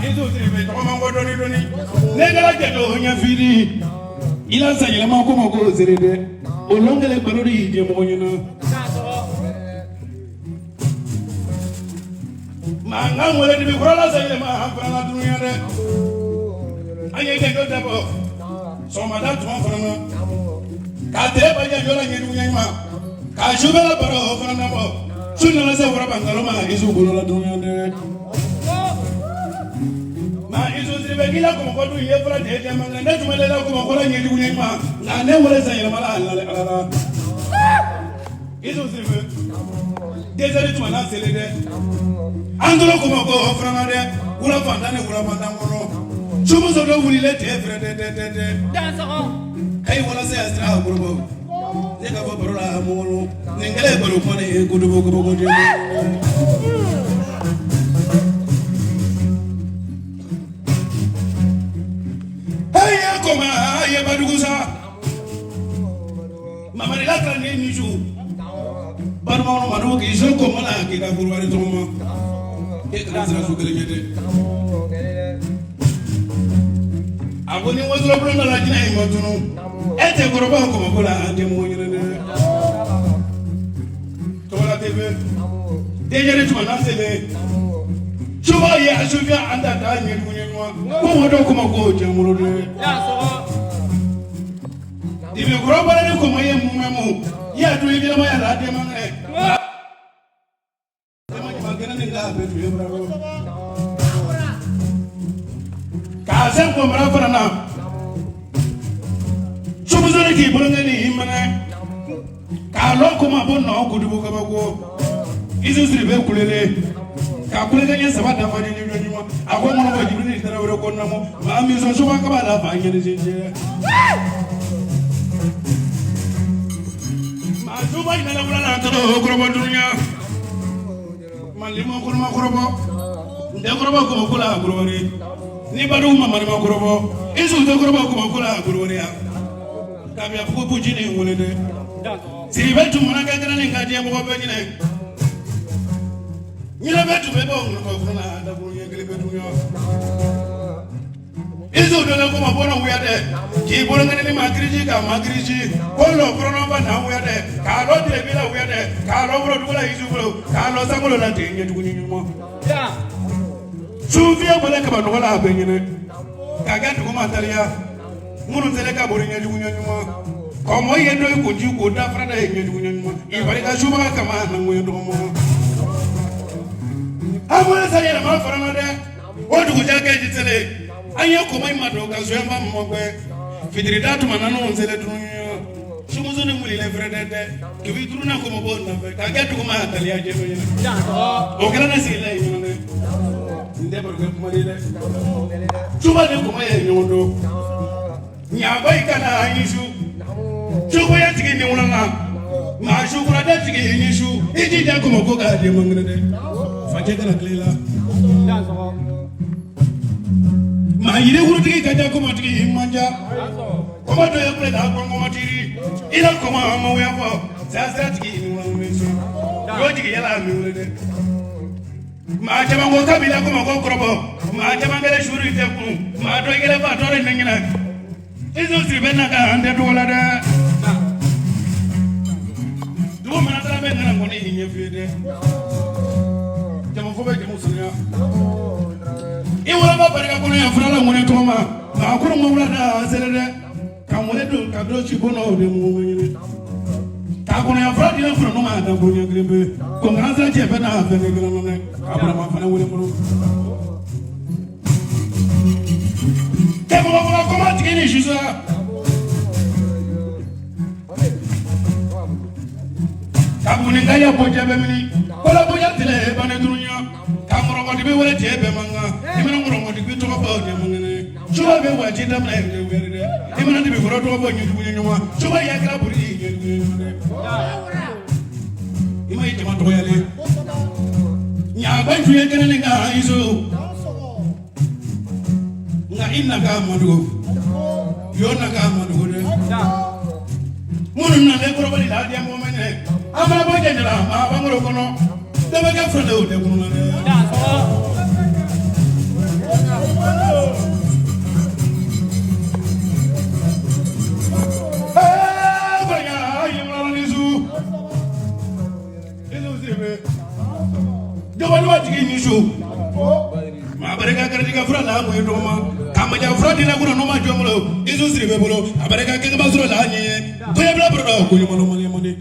izo tribe to ma ngodoni doni negala kedo nya fidi ila sanyela ma ko mako zerede olongele balori je mo nyina manga ngole dibi kurala sanyela ma hampana dunya de aye ke do dabo so madam to fana ka te ba ya yola nyedu nyima ka shubela baro fana mo sunna la se wora bangalo ma izo bolola dunya de ma izo tribe gila ko ko du ye fura de de manga ne tumele la ko ko la nyedu nyima na ne wala sanyela mala ala izo tribe desere tuma sele de andolo ko ko fana de wala fanda ne wala fanda ngono sumu so do wuli le te fre de dansa ko kay wala se astra gurbo ne ka bo borola amolo ne ngale bolo ko ne gudu go de hey ya koma ya badugusa mama de la tra ne ni ju bar ma no manu ki so ko mala ki ka gurwari to ma e grasa su gele mete agoni wazro bro na lajina e motunu ete goroba ko ko la ande mo nyire ne to la tebe dejere to na sebe chuba ya shuvia anda da nyi kunyenwa ko wodo ko ma ko je mo de ya so dibe goroba ne ko maye mu memo ya to yi ma ya la de ma ne ma gena ne ga be to bra kazen ko mara farana subuzuri ki bulangani himana ka lo ko ma bonno ko dubu ka bago izu sri be kulele ka kulega nya sabata fa ni nyuma ako mo no jibril tara woro ko namo ma mi so so ka ba la fa nyene jinje ma duba ina la wala to ko ro dunya malimo ko ma ko ro nde ko ro ko ko la ko ro ni badu mama ma gorobo isu to gorobo ko ko la gorobo ya kabi apu ko jini ngone de si betu mona ga kana ni ngadi mo be nyine nyina betu be bo ko ko na da bu nyegele betu yo isu to ko ma bona wuya de ki bo ngane ni magriji ko lo krono ba na wuya de ka lo de bi la wuya de ka lo bro du la isu bro ka lo sa ko lo la te nyedu kunyu mo ya Sufia bole ka bano wala benyene kaga to ma talia munu tele ka bori nyeju nyanyuma ko mo yendo ko ji ko da frada nyeju nyanyuma e bari ka shuba ka ma na ngoyo do mo amole sare ma farana de o du ko jage ji tele anya ko mai ma do ka so yamba mo gbe fidiri datu manano onzele dunyo shumuzo ne muli le frede de ki wi turuna ko mo bon na kaga to ma talia je no ya o kala na sile ne ndebor ko mo le chuba de ko ma nyondo nyaba ikana anyishu chuba ya tigi ni wala ma shukura da tigi anyishu iji da ko mo ko ga de mo ngene de faje kana klela ma yire wuru tigi ka da ko ma tigi manja ko ma do ya pre da ko mo tiri ila ko ma mo ya fo sa tigi ni wala mesu yo tigi yala mi wala de ma jama ngo kabila ko ma ko krobo ma jama ngere shuru ite ku ma do ngere ba do re ngina izo sibena ka ande do la de do ma na be ngana ko ni hinye fide jama fo be jama sunya I wala ba bari ka ko ya fura la ngone to ma ko mo wala da sele de ka mo le do ka do chi bono de mo ngene ta ko ya fura di na fura no ma da ko nya grebe ko ngana sa je be na fe ne ngana ne abra ma fa na wele mo te mo ko ma ti ni jiza ka bu ni ga ya bo je be mi ko la bo ya tele ba ne dunya ka mo ro di be wala je be manga ni mo ro mo di bi to ba de mo ngene chuba be wa ji da na de wele de ni mo na di be ro to ba nyu du nyu ma chuba ya kra buri nyu de ima yi jama to ya le nya ba ju ye kana nga izo nga inna ka modu yo na ka modu de munu na le ko ba di la dia mo mene ama ba je ndala ma ba ngoro kono de ba ka fro de ko na de jawali wa jigi ni so ma bareka kardiga fura la mo do ma kamaja fura dina kuna no ma jomulo izu siribe bolo abareka ke ba zuro la ni to ya bla bro ko yo mo mo ni